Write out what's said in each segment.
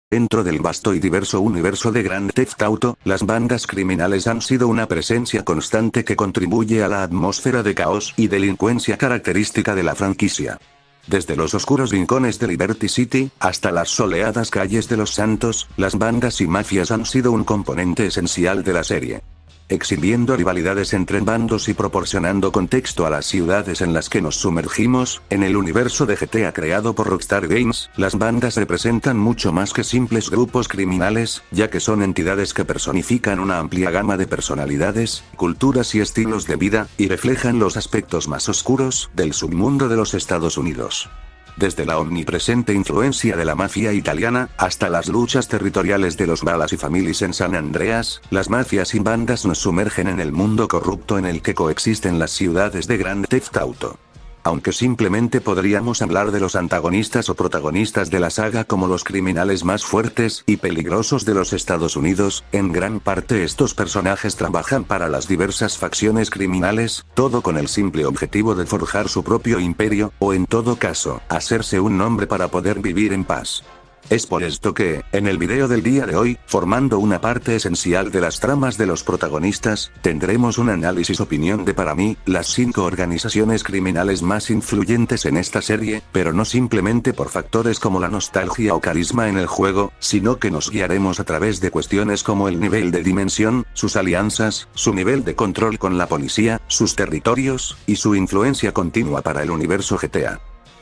Dentro del vasto y diverso universo de Grand Theft Auto, las bandas criminales han sido una presencia constante que contribuye a la atmósfera de caos y delincuencia característica de la franquicia. Desde los oscuros rincones de Liberty City, hasta las soleadas calles de Los Santos, las bandas y mafias han sido un componente esencial de la serie. Exhibiendo rivalidades entre bandos y proporcionando contexto a las ciudades en las que nos sumergimos, en el universo de GTA creado por Rockstar Games, las bandas representan mucho más que simples grupos criminales, ya que son entidades que personifican una amplia gama de personalidades, culturas y estilos de vida, y reflejan los aspectos más oscuros del submundo de los Estados Unidos. Desde la omnipresente influencia de la mafia italiana, hasta las luchas territoriales de los Ballas y Families en San Andreas, las mafias y bandas nos sumergen en el mundo corrupto en el que coexisten las ciudades de Grand Theft Auto. Aunque simplemente podríamos hablar de los antagonistas o protagonistas de la saga como los criminales más fuertes y peligrosos de los Estados Unidos, en gran parte estos personajes trabajan para las diversas facciones criminales, todo con el simple objetivo de forjar su propio imperio, o en todo caso, hacerse un nombre para poder vivir en paz. Es por esto que, en el video del día de hoy, formando una parte esencial de las tramas de los protagonistas, tendremos un análisis opinión de para mí, las 5 organizaciones criminales más influyentes en esta serie, pero no simplemente por factores como la nostalgia o carisma en el juego, sino que nos guiaremos a través de cuestiones como el nivel de dimensión, sus alianzas, su nivel de control con la policía, sus territorios, y su influencia continua para el universo GTA.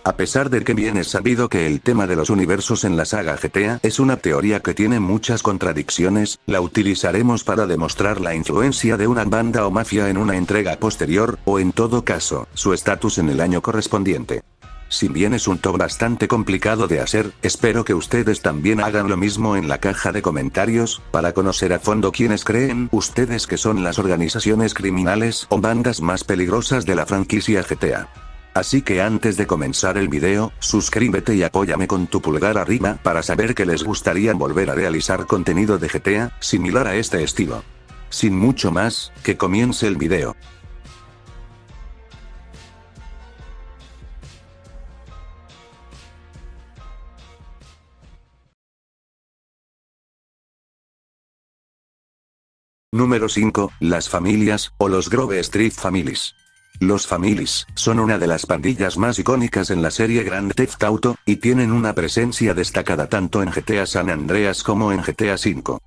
A pesar de que bien es sabido que el tema de los universos en la saga GTA es una teoría que tiene muchas contradicciones, la utilizaremos para demostrar la influencia de una banda o mafia en una entrega posterior, o en todo caso, su estatus en el año correspondiente. Si bien es un top bastante complicado de hacer, espero que ustedes también hagan lo mismo en la caja de comentarios, para conocer a fondo quiénes creen ustedes que son las organizaciones criminales o bandas más peligrosas de la franquicia GTA. Así que antes de comenzar el video, suscríbete y apóyame con tu pulgar arriba para saber que les gustaría volver a realizar contenido de GTA, similar a este estilo. Sin mucho más, que comience el video. Número 5, las familias, o los Grove Street Families. Los Families son una de las pandillas más icónicas en la serie Grand Theft Auto, y tienen una presencia destacada tanto en GTA San Andreas como en GTA V.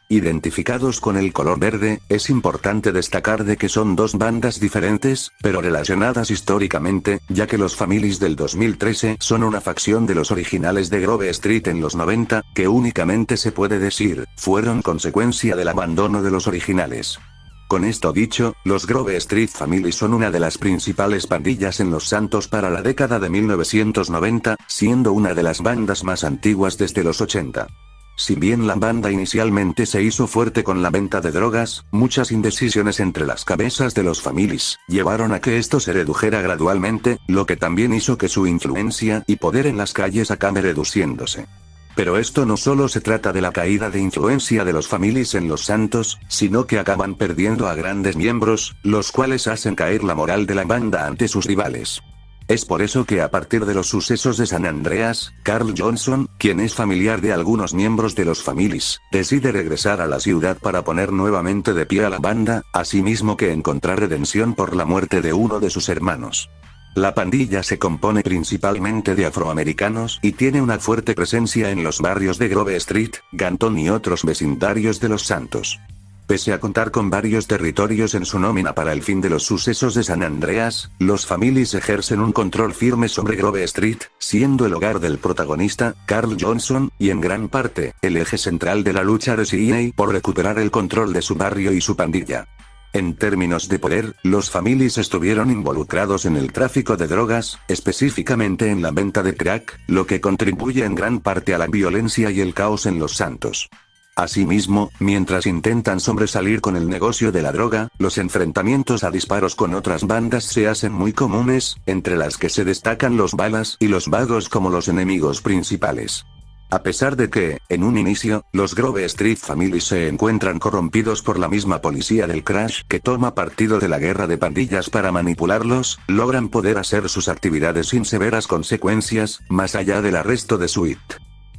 Identificados con el color verde, es importante destacar de que son dos bandas diferentes, pero relacionadas históricamente, ya que los Families del 2013 son una facción de los originales de Grove Street en los 90, que únicamente se puede decir, fueron consecuencia del abandono de los originales. Con esto dicho, los Grove Street Family son una de las principales pandillas en Los Santos para la década de 1990, siendo una de las bandas más antiguas desde los 80. Si bien la banda inicialmente se hizo fuerte con la venta de drogas, muchas indecisiones entre las cabezas de los Families llevaron a que esto se redujera gradualmente, lo que también hizo que su influencia y poder en las calles acabe reduciéndose. Pero esto no solo se trata de la caída de influencia de los Families en Los Santos, sino que acaban perdiendo a grandes miembros, los cuales hacen caer la moral de la banda ante sus rivales. Es por eso que a partir de los sucesos de San Andreas, Carl Johnson, quien es familiar de algunos miembros de los Families, decide regresar a la ciudad para poner nuevamente de pie a la banda, asimismo que encontrar redención por la muerte de uno de sus hermanos. La pandilla se compone principalmente de afroamericanos y tiene una fuerte presencia en los barrios de Grove Street, Ganton y otros vecindarios de Los Santos. Pese a contar con varios territorios en su nómina para el fin de los sucesos de San Andreas, los Families ejercen un control firme sobre Grove Street, siendo el hogar del protagonista, Carl Johnson, y en gran parte, el eje central de la lucha de CNA por recuperar el control de su barrio y su pandilla. En términos de poder, los Families estuvieron involucrados en el tráfico de drogas, específicamente en la venta de crack, lo que contribuye en gran parte a la violencia y el caos en Los Santos. Asimismo, mientras intentan sobresalir con el negocio de la droga, los enfrentamientos a disparos con otras bandas se hacen muy comunes, entre las que se destacan los Ballas y los Vagos como los enemigos principales. A pesar de que, en un inicio, los Grove Street Family se encuentran corrompidos por la misma policía del Crash que toma partido de la guerra de pandillas para manipularlos, logran poder hacer sus actividades sin severas consecuencias, más allá del arresto de Sweet.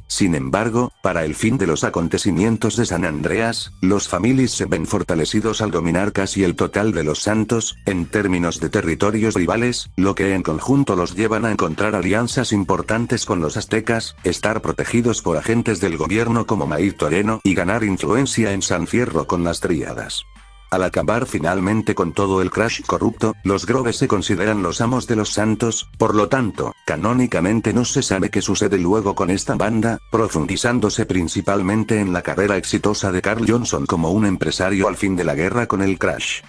Sin embargo, para el fin de los acontecimientos de San Andreas, los Families se ven fortalecidos al dominar casi el total de los Santos, en términos de territorios rivales, lo que en conjunto los llevan a encontrar alianzas importantes con los aztecas, estar protegidos por agentes del gobierno como Mair Toreno y ganar influencia en San Fierro con las tríadas. Al acabar finalmente con todo el Crash corrupto, los Grove se consideran los amos de los Santos, por lo tanto, canónicamente no se sabe qué sucede luego con esta banda, profundizándose principalmente en la carrera exitosa de Carl Johnson como un empresario al fin de la guerra con el Crash.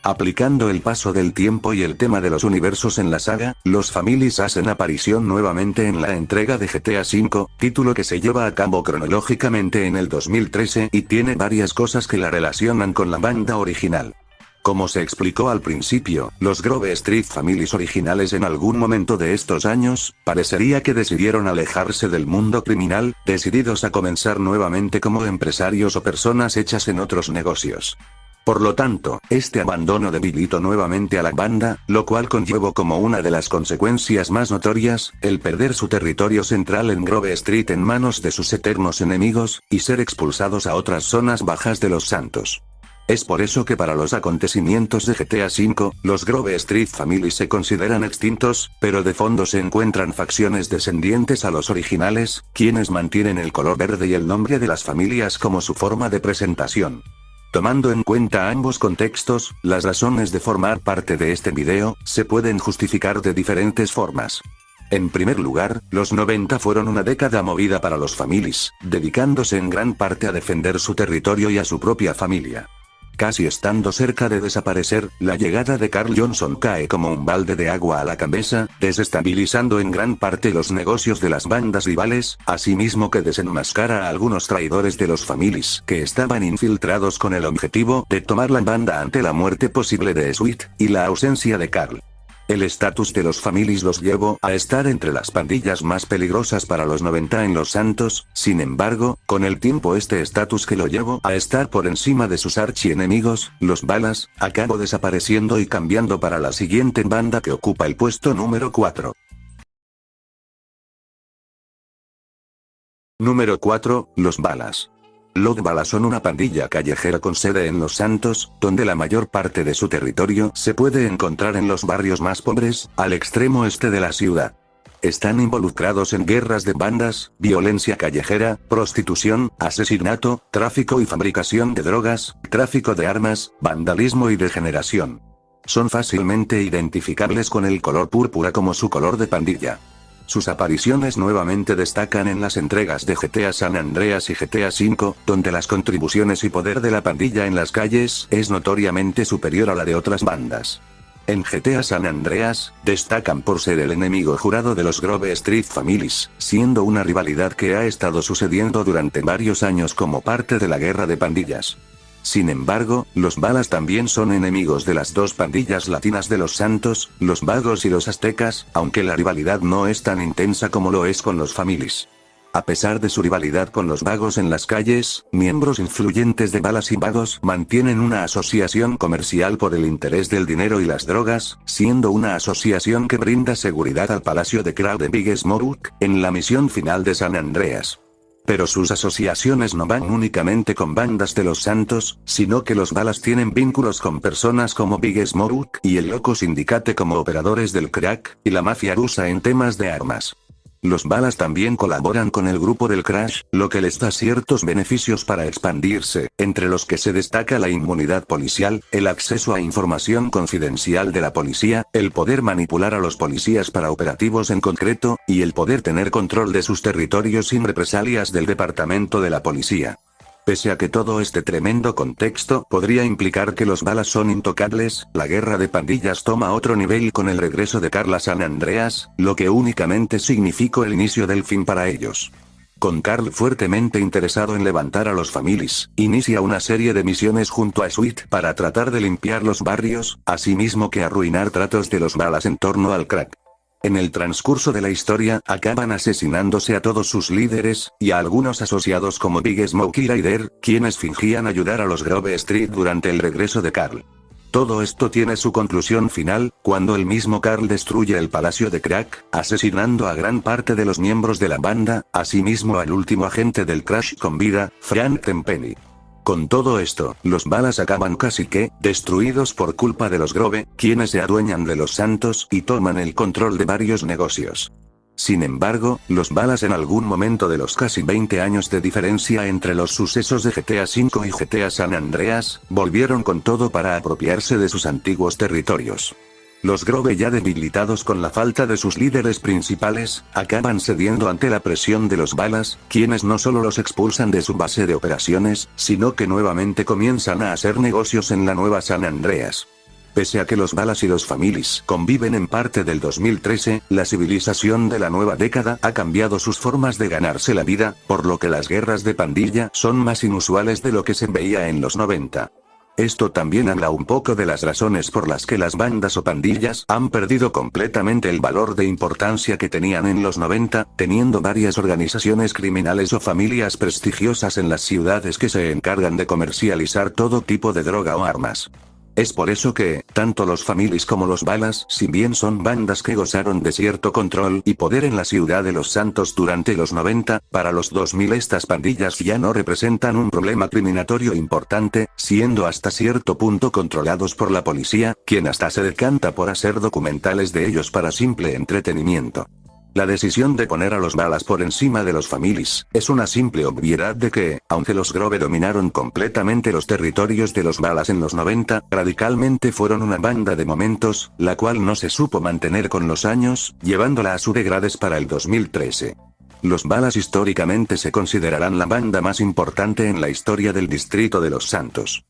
Aplicando el paso del tiempo y el tema de los universos en la saga, los Families hacen aparición nuevamente en la entrega de GTA V, título que se lleva a cabo cronológicamente en el 2013 y tiene varias cosas que la relacionan con la banda original. Como se explicó al principio, los Grove Street Families originales en algún momento de estos años, parecería que decidieron alejarse del mundo criminal, decididos a comenzar nuevamente como empresarios o personas hechas en otros negocios. Por lo tanto, este abandono debilitó nuevamente a la banda, lo cual conllevó como una de las consecuencias más notorias, el perder su territorio central en Grove Street en manos de sus eternos enemigos, y ser expulsados a otras zonas bajas de los Santos. Es por eso que para los acontecimientos de GTA V, los Grove Street Families se consideran extintos, pero de fondo se encuentran facciones descendientes a los originales, quienes mantienen el color verde y el nombre de las familias como su forma de presentación. Tomando en cuenta ambos contextos, las razones de formar parte de este video, se pueden justificar de diferentes formas. En primer lugar, los 90 fueron una década movida para los Families, dedicándose en gran parte a defender su territorio y a su propia familia. Casi estando cerca de desaparecer, la llegada de Carl Johnson cae como un balde de agua a la cabeza, desestabilizando en gran parte los negocios de las bandas rivales, asimismo que desenmascara a algunos traidores de los Families que estaban infiltrados con el objetivo de tomar la banda ante la muerte posible de Sweet, y la ausencia de Carl. El estatus de los Families los llevó a estar entre las pandillas más peligrosas para los 90 en los Santos, sin embargo, con el tiempo este estatus que lo llevó a estar por encima de sus archienemigos, los Balas, acabó desapareciendo y cambiando para la siguiente banda que ocupa el puesto número 4. Número 4, los Balas. Los Balas son una pandilla callejera con sede en Los Santos, donde la mayor parte de su territorio se puede encontrar en los barrios más pobres, al extremo este de la ciudad. Están involucrados en guerras de bandas, violencia callejera, prostitución, asesinato, tráfico y fabricación de drogas, tráfico de armas, vandalismo y degeneración. Son fácilmente identificables con el color púrpura como su color de pandilla. Sus apariciones nuevamente destacan en las entregas de GTA San Andreas y GTA V, donde las contribuciones y poder de la pandilla en las calles es notoriamente superior a la de otras bandas. En GTA San Andreas, destacan por ser el enemigo jurado de los Grove Street Families, siendo una rivalidad que ha estado sucediendo durante varios años como parte de la guerra de pandillas. Sin embargo, los Balas también son enemigos de las dos pandillas latinas de los Santos, los Vagos y los Aztecas, aunque la rivalidad no es tan intensa como lo es con los Families. A pesar de su rivalidad con los Vagos en las calles, miembros influyentes de Balas y Vagos mantienen una asociación comercial por el interés del dinero y las drogas, siendo una asociación que brinda seguridad al Palacio de Crown de Big Smoke, en la misión final de San Andreas. Pero sus asociaciones no van únicamente con bandas de los Santos, sino que los Balas tienen vínculos con personas como Big Smoke y el Loco Syndicate como operadores del crack, y la mafia rusa en temas de armas. Los Balas también colaboran con el grupo del Crash, lo que les da ciertos beneficios para expandirse, entre los que se destaca la inmunidad policial, el acceso a información confidencial de la policía, el poder manipular a los policías para operativos en concreto, y el poder tener control de sus territorios sin represalias del departamento de la policía. Pese a que todo este tremendo contexto podría implicar que los Balas son intocables, la guerra de pandillas toma otro nivel con el regreso de Carl a San Andreas, lo que únicamente significó el inicio del fin para ellos. Con Carl fuertemente interesado en levantar a los Families, inicia una serie de misiones junto a Sweet para tratar de limpiar los barrios, asimismo que arruinar tratos de los Balas en torno al crack. En el transcurso de la historia, acaban asesinándose a todos sus líderes, y a algunos asociados como Big Smoke y Ryder, quienes fingían ayudar a los Grove Street durante el regreso de Carl. Todo esto tiene su conclusión final, cuando el mismo Carl destruye el palacio de Crack, asesinando a gran parte de los miembros de la banda, asimismo al último agente del Crash con vida, Frank Tenpenny. Con todo esto, los Balas acaban casi que, destruidos por culpa de los Grove, quienes se adueñan de los Santos y toman el control de varios negocios. Sin embargo, los Balas en algún momento de los casi 20 años de diferencia entre los sucesos de GTA V y GTA San Andreas, volvieron con todo para apropiarse de sus antiguos territorios. Los Grove, ya debilitados con la falta de sus líderes principales, acaban cediendo ante la presión de los Balas, quienes no solo los expulsan de su base de operaciones, sino que nuevamente comienzan a hacer negocios en la nueva San Andreas. Pese a que los Balas y los Families conviven en parte del 2013, la civilización de la nueva década ha cambiado sus formas de ganarse la vida, por lo que las guerras de pandilla son más inusuales de lo que se veía en los 90. Esto también habla un poco de las razones por las que las bandas o pandillas han perdido completamente el valor de importancia que tenían en los 90, teniendo varias organizaciones criminales o familias prestigiosas en las ciudades que se encargan de comercializar todo tipo de droga o armas. Es por eso que, tanto los Families como los Balas, si bien son bandas que gozaron de cierto control y poder en la ciudad de Los Santos durante los 90, para los 2000 estas pandillas ya no representan un problema criminatorio importante, siendo hasta cierto punto controlados por la policía, quien hasta se decanta por hacer documentales de ellos para simple entretenimiento. La decisión de poner a los Balas por encima de los Families, es una simple obviedad de que, aunque los Grove dominaron completamente los territorios de los Balas en los 90, radicalmente fueron una banda de momentos, la cual no se supo mantener con los años, llevándola a su degrades para el 2013. Los Balas históricamente se considerarán la banda más importante en la historia del distrito de Los Santos.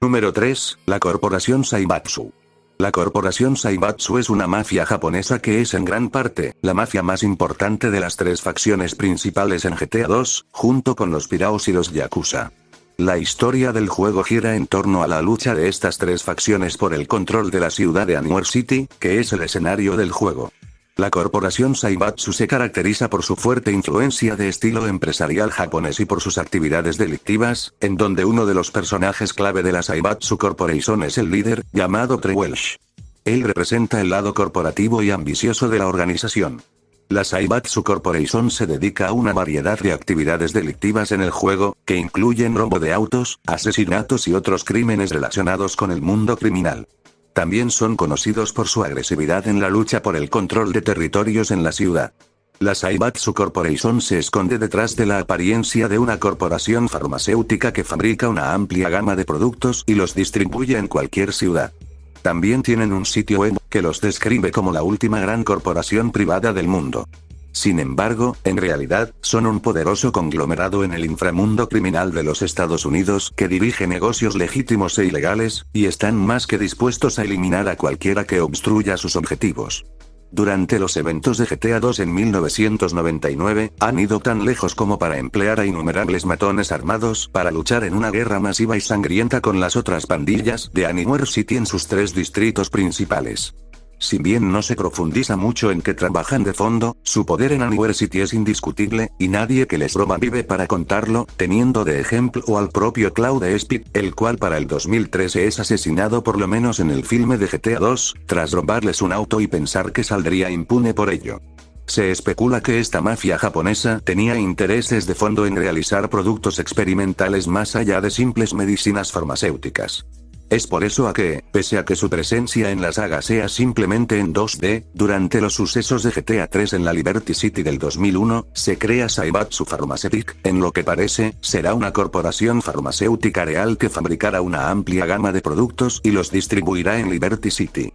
Número 3, la Corporación Zaibatsu. La Corporación Zaibatsu es una mafia japonesa que es en gran parte, la mafia más importante de las tres facciones principales en GTA 2, junto con los Piraos y los Yakuza. La historia del juego gira en torno a la lucha de estas tres facciones por el control de la ciudad de Anwar City, que es el escenario del juego. La Corporación Zaibatsu se caracteriza por su fuerte influencia de estilo empresarial japonés y por sus actividades delictivas, en donde uno de los personajes clave de la Zaibatsu Corporation es el líder, llamado Trey Welsh. Él representa el lado corporativo y ambicioso de la organización. La Zaibatsu Corporation se dedica a una variedad de actividades delictivas en el juego, que incluyen robo de autos, asesinatos y otros crímenes relacionados con el mundo criminal. También son conocidos por su agresividad en la lucha por el control de territorios en la ciudad. La Zaibatsu Corporation se esconde detrás de la apariencia de una corporación farmacéutica que fabrica una amplia gama de productos y los distribuye en cualquier ciudad. También tienen un sitio web, que los describe como la última gran corporación privada del mundo. Sin embargo, en realidad, son un poderoso conglomerado en el inframundo criminal de los Estados Unidos que dirige negocios legítimos e ilegales, y están más que dispuestos a eliminar a cualquiera que obstruya sus objetivos. Durante los eventos de GTA 2 en 1999, han ido tan lejos como para emplear a innumerables matones armados para luchar en una guerra masiva y sangrienta con las otras pandillas de Anywhere City en sus tres distritos principales. Si bien no se profundiza mucho en qué trabajan de fondo, su poder en Anywhere City es indiscutible, y nadie que les roba vive para contarlo, teniendo de ejemplo al propio Claude Speed, el cual para el 2013 es asesinado por lo menos en el filme de GTA 2, tras robarles un auto y pensar que saldría impune por ello. Se especula que esta mafia japonesa tenía intereses de fondo en realizar productos experimentales más allá de simples medicinas farmacéuticas. Es por eso que, pese a que su presencia en la saga sea simplemente en 2D, durante los sucesos de GTA 3 en la Liberty City del 2001, se crea Zaibatsu Pharmaceutic, en lo que parece, será una corporación farmacéutica real que fabricará una amplia gama de productos y los distribuirá en Liberty City.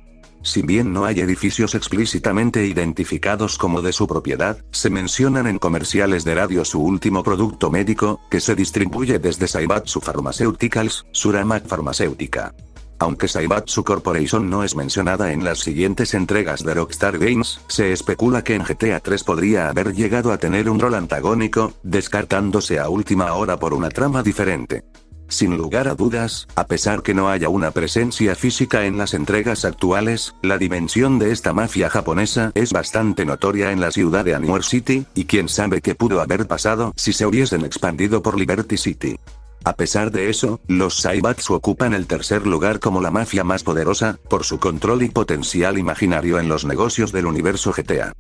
Si bien no hay edificios explícitamente identificados como de su propiedad, se mencionan en comerciales de radio su último producto médico, que se distribuye desde Zaibatsu Pharmaceuticals, Suramac Farmacéutica. Aunque Zaibatsu Corporation no es mencionada en las siguientes entregas de Rockstar Games, se especula que en GTA 3 podría haber llegado a tener un rol antagónico, descartándose a última hora por una trama diferente. Sin lugar a dudas, a pesar que no haya una presencia física en las entregas actuales, la dimensión de esta mafia japonesa es bastante notoria en la ciudad de Anywhere City, y quién sabe qué pudo haber pasado si se hubiesen expandido por Liberty City. A pesar de eso, los Zaibatsu ocupan el tercer lugar como la mafia más poderosa, por su control y potencial imaginario en los negocios del universo GTA.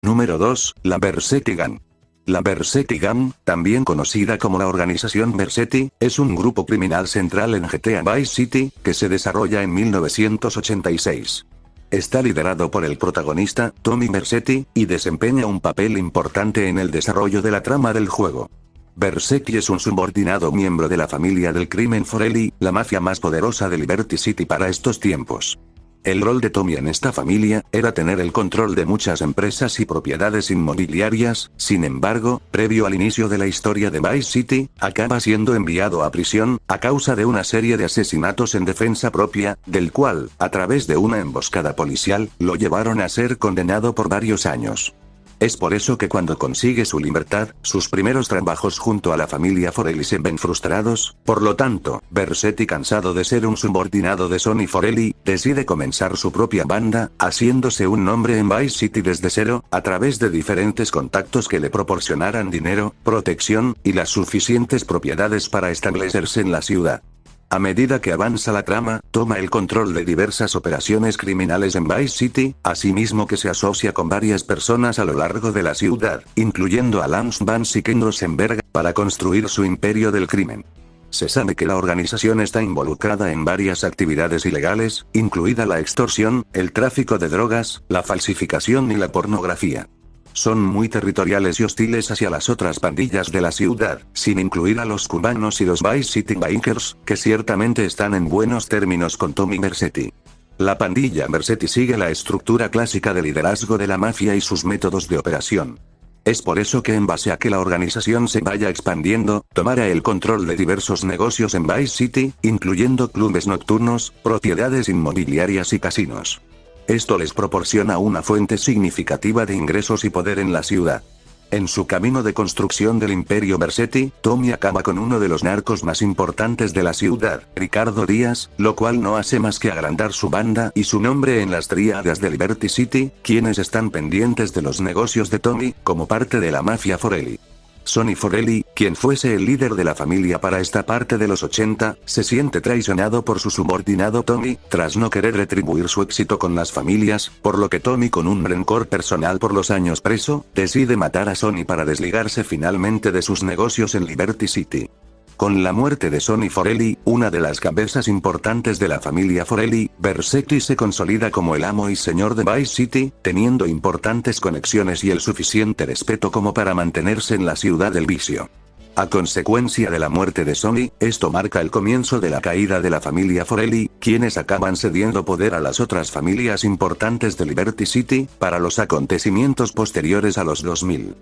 Número 2, la Vercetti Gang. La Vercetti Gang, también conocida como la Organización Vercetti, es un grupo criminal central en GTA Vice City, que se desarrolla en 1986. Está liderado por el protagonista, Tommy Vercetti, y desempeña un papel importante en el desarrollo de la trama del juego. Vercetti es un subordinado miembro de la familia del crimen Forelli, la mafia más poderosa de Liberty City para estos tiempos. El rol de Tommy en esta familia era tener el control de muchas empresas y propiedades inmobiliarias. Sin embargo, previo al inicio de la historia de Vice City, acaba siendo enviado a prisión, a causa de una serie de asesinatos en defensa propia, del cual, a través de una emboscada policial, lo llevaron a ser condenado por varios años. Es por eso que cuando consigue su libertad, sus primeros trabajos junto a la familia Forelli se ven frustrados. Por lo tanto, Vercetti, cansado de ser un subordinado de Sonny Forelli, decide comenzar su propia banda, haciéndose un nombre en Vice City desde cero, a través de diferentes contactos que le proporcionaran dinero, protección, y las suficientes propiedades para establecerse en la ciudad. A medida que avanza la trama, toma el control de diversas operaciones criminales en Vice City, asimismo que se asocia con varias personas a lo largo de la ciudad, incluyendo a Lance Vance y Ken Rosenberg, para construir su imperio del crimen. Se sabe que la organización está involucrada en varias actividades ilegales, incluida la extorsión, el tráfico de drogas, la falsificación y la pornografía. Son muy territoriales y hostiles hacia las otras pandillas de la ciudad, sin incluir a los cubanos y los Vice City Bikers, que ciertamente están en buenos términos con Tommy Vercetti. La pandilla Vercetti sigue la estructura clásica de liderazgo de la mafia y sus métodos de operación. Es por eso que en base a que la organización se vaya expandiendo, tomará el control de diversos negocios en Vice City, incluyendo clubes nocturnos, propiedades inmobiliarias y casinos. Esto les proporciona una fuente significativa de ingresos y poder en la ciudad. En su camino de construcción del imperio Vercetti, Tommy acaba con uno de los narcos más importantes de la ciudad, Ricardo Díaz, lo cual no hace más que agrandar su banda y su nombre en las tríadas de Liberty City, quienes están pendientes de los negocios de Tommy, como parte de la mafia Forelli. Sonny Forelli, quien fuese el líder de la familia para esta parte de los 80, se siente traicionado por su subordinado Tommy, tras no querer retribuir su éxito con las familias, por lo que Tommy, con un rencor personal por los años preso, decide matar a Sonny para desligarse finalmente de sus negocios en Liberty City. Con la muerte de Sonny Forelli, una de las cabezas importantes de la familia Forelli, Vercetti se consolida como el amo y señor de Vice City, teniendo importantes conexiones y el suficiente respeto como para mantenerse en la ciudad del vicio. A consecuencia de la muerte de Sonny, esto marca el comienzo de la caída de la familia Forelli, quienes acaban cediendo poder a las otras familias importantes de Liberty City, para los acontecimientos posteriores a los 2000.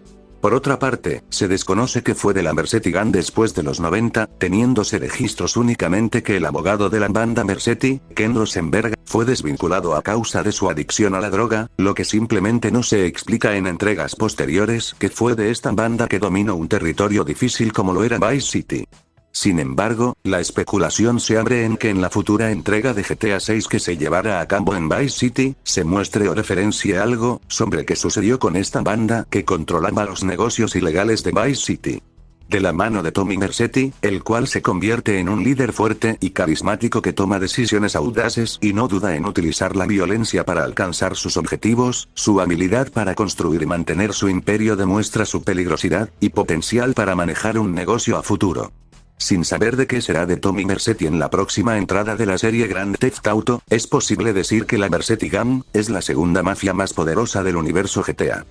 Por otra parte, se desconoce qué fue de la Vercetti Gang después de los 90, teniéndose registros únicamente que el abogado de la banda Vercetti, Ken Rosenberg, fue desvinculado a causa de su adicción a la droga, lo que simplemente no se explica en entregas posteriores que fue de esta banda que dominó un territorio difícil como lo era Vice City. Sin embargo, la especulación se abre en que en la futura entrega de GTA 6 que se llevará a cabo en Vice City, se muestre o referencie algo sobre qué sucedió con esta banda que controlaba los negocios ilegales de Vice City. De la mano de Tommy Vercetti, el cual se convierte en un líder fuerte y carismático que toma decisiones audaces y no duda en utilizar la violencia para alcanzar sus objetivos, su habilidad para construir y mantener su imperio demuestra su peligrosidad y potencial para manejar un negocio a futuro. Sin saber de qué será de Tommy Vercetti en la próxima entrada de la serie Grand Theft Auto, es posible decir que la Vercetti Gang es la segunda mafia más poderosa del universo GTA.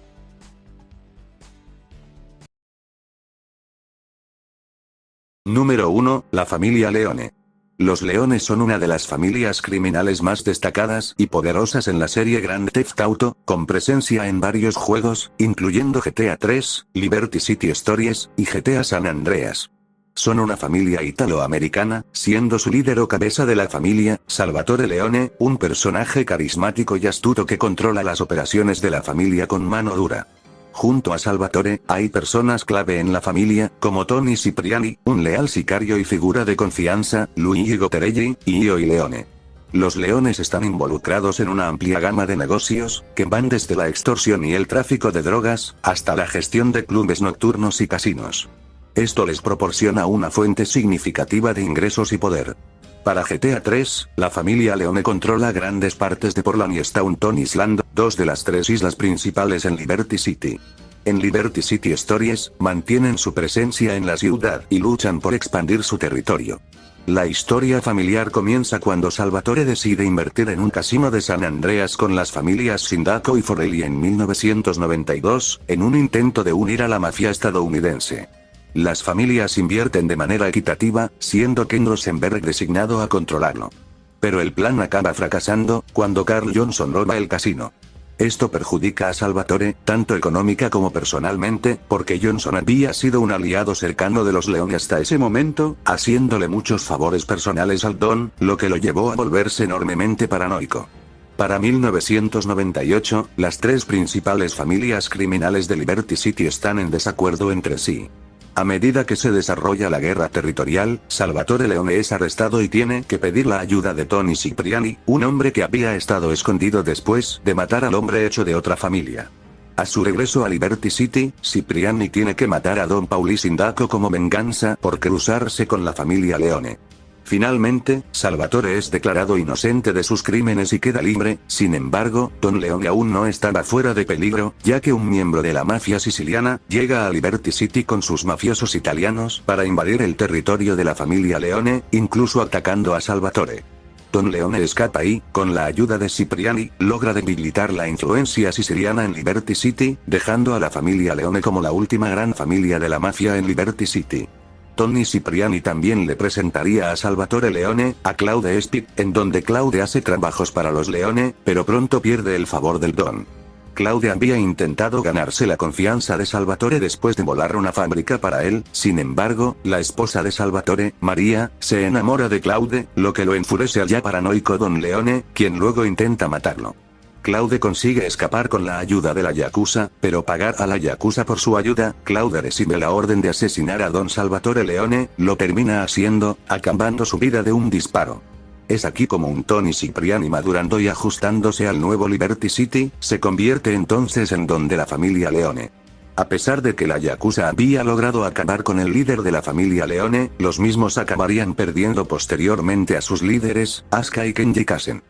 Número 1, la familia Leone. Los Leones son una de las familias criminales más destacadas y poderosas en la serie Grand Theft Auto, con presencia en varios juegos, incluyendo GTA 3, Liberty City Stories, y GTA San Andreas. Son una familia italoamericana, siendo su líder o cabeza de la familia, Salvatore Leone, un personaje carismático y astuto que controla las operaciones de la familia con mano dura. Junto a Salvatore, hay personas clave en la familia, como Tony Cipriani, un leal sicario y figura de confianza, Luigi Goterelli, y Io Leone. Los Leones están involucrados en una amplia gama de negocios, que van desde la extorsión y el tráfico de drogas, hasta la gestión de clubes nocturnos y casinos. Esto les proporciona una fuente significativa de ingresos y poder. Para GTA 3, la familia Leone controla grandes partes de Portland y Staunton Island, dos de las tres islas principales en Liberty City. En Liberty City Stories, mantienen su presencia en la ciudad y luchan por expandir su territorio. La historia familiar comienza cuando Salvatore decide invertir en un casino de San Andreas con las familias Sindaco y Forelli en 1992, en un intento de unir a la mafia estadounidense. Las familias invierten de manera equitativa, siendo Ken Rosenberg designado a controlarlo. Pero el plan acaba fracasando, cuando Carl Johnson roba el casino. Esto perjudica a Salvatore, tanto económica como personalmente, porque Johnson había sido un aliado cercano de los Leone hasta ese momento, haciéndole muchos favores personales al Don, lo que lo llevó a volverse enormemente paranoico. Para 1998, las tres principales familias criminales de Liberty City están en desacuerdo entre sí. A medida que se desarrolla la guerra territorial, Salvatore Leone es arrestado y tiene que pedir la ayuda de Tony Cipriani, un hombre que había estado escondido después de matar al hombre hecho de otra familia. A su regreso a Liberty City, Cipriani tiene que matar a Don Pauli Sindaco como venganza por cruzarse con la familia Leone. Finalmente, Salvatore es declarado inocente de sus crímenes y queda libre. Sin embargo, Don Leone aún no estaba fuera de peligro, ya que un miembro de la mafia siciliana llega a Liberty City con sus mafiosos italianos para invadir el territorio de la familia Leone, incluso atacando a Salvatore. Don Leone escapa y, con la ayuda de Cipriani, logra debilitar la influencia siciliana en Liberty City, dejando a la familia Leone como la última gran familia de la mafia en Liberty City. Tony Cipriani también le presentaría a Salvatore Leone, a Claude Speed, en donde Claude hace trabajos para los Leone, pero pronto pierde el favor del Don. Claude había intentado ganarse la confianza de Salvatore después de volar una fábrica para él. Sin embargo, la esposa de Salvatore, María, se enamora de Claude, lo que lo enfurece al ya paranoico Don Leone, quien luego intenta matarlo. Claude consigue escapar con la ayuda de la Yakuza, pero pagar a la Yakuza por su ayuda. Claude recibe la orden de asesinar a Don Salvatore Leone, lo termina haciendo, acabando su vida de un disparo. Es aquí como un Tony Cipriani madurando y ajustándose al nuevo Liberty City, se convierte entonces en Don de la familia Leone. A pesar de que la Yakuza había logrado acabar con el líder de la familia Leone, los mismos acabarían perdiendo posteriormente a sus líderes, Asuka y Kenji Kasen.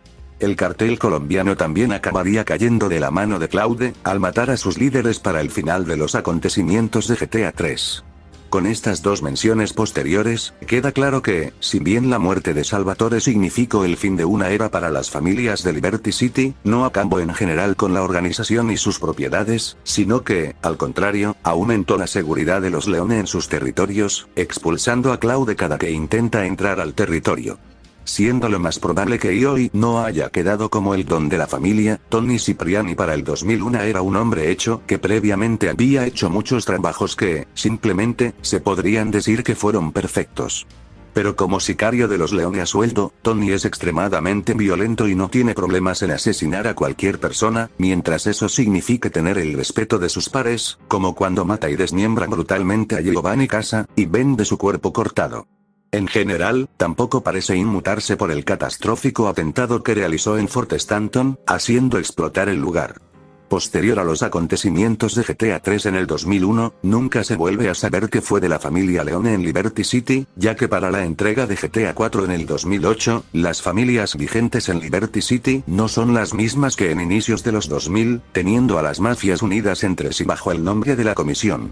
El cartel colombiano también acabaría cayendo de la mano de Claude, al matar a sus líderes para el final de los acontecimientos de GTA 3. Con estas dos menciones posteriores, queda claro que, si bien la muerte de Salvatore significó el fin de una era para las familias de Liberty City, no acabó en general con la organización y sus propiedades, sino que, al contrario, aumentó la seguridad de los Leone en sus territorios, expulsando a Claude cada que intenta entrar al territorio. Siendo lo más probable que hoy no haya quedado como el Don de la familia, Tony Cipriani para el 2001 era un hombre hecho que previamente había hecho muchos trabajos que, simplemente, se podrían decir que fueron perfectos. Pero como sicario de los Leone a sueldo, Tony es extremadamente violento y no tiene problemas en asesinar a cualquier persona, mientras eso signifique tener el respeto de sus pares, como cuando mata y desmiembra brutalmente a Giovanni Casa, y vende su cuerpo cortado. En general, tampoco parece inmutarse por el catastrófico atentado que realizó en Fort Stanton, haciendo explotar el lugar. Posterior a los acontecimientos de GTA 3 en el 2001, nunca se vuelve a saber qué fue de la familia Leone en Liberty City, ya que para la entrega de GTA 4 en el 2008, las familias vigentes en Liberty City no son las mismas que en inicios de los 2000, teniendo a las mafias unidas entre sí bajo el nombre de la Comisión.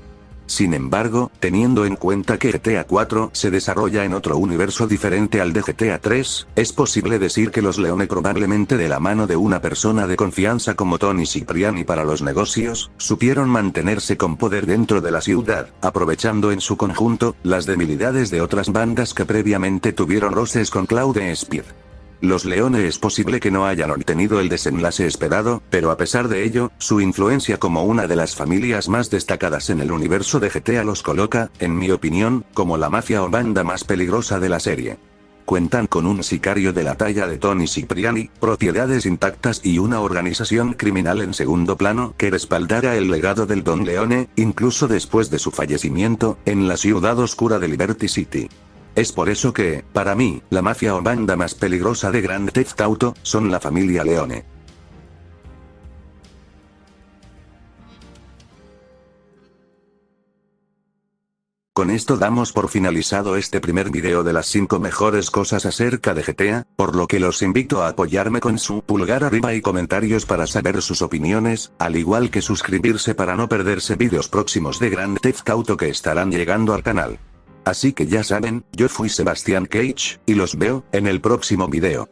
Sin embargo, teniendo en cuenta que GTA 4 se desarrolla en otro universo diferente al de GTA 3, es posible decir que los Leone probablemente de la mano de una persona de confianza como Tony Cipriani para los negocios, supieron mantenerse con poder dentro de la ciudad, aprovechando en su conjunto, las debilidades de otras bandas que previamente tuvieron roces con Claude Speed. Los Leone es posible que no hayan obtenido el desenlace esperado, pero a pesar de ello, su influencia como una de las familias más destacadas en el universo de GTA los coloca, en mi opinión, como la mafia o banda más peligrosa de la serie. cuentan con un sicario de la talla de Tony Cipriani, propiedades intactas y una organización criminal en segundo plano que respaldará el legado del Don Leone, incluso después de su fallecimiento, en la ciudad oscura de Liberty City. Es por eso que, para mí, la mafia o banda más peligrosa de Grand Theft Auto, son la familia Leone. Con esto damos por finalizado este primer video de las 5 mejores cosas acerca de GTA, por lo que los invito a apoyarme con su pulgar arriba y comentarios para saber sus opiniones, al igual que suscribirse para no perderse vídeos próximos de Grand Theft Auto que estarán llegando al canal. Así que ya saben, yo fui Sebastian Cage, y los veo en el próximo video.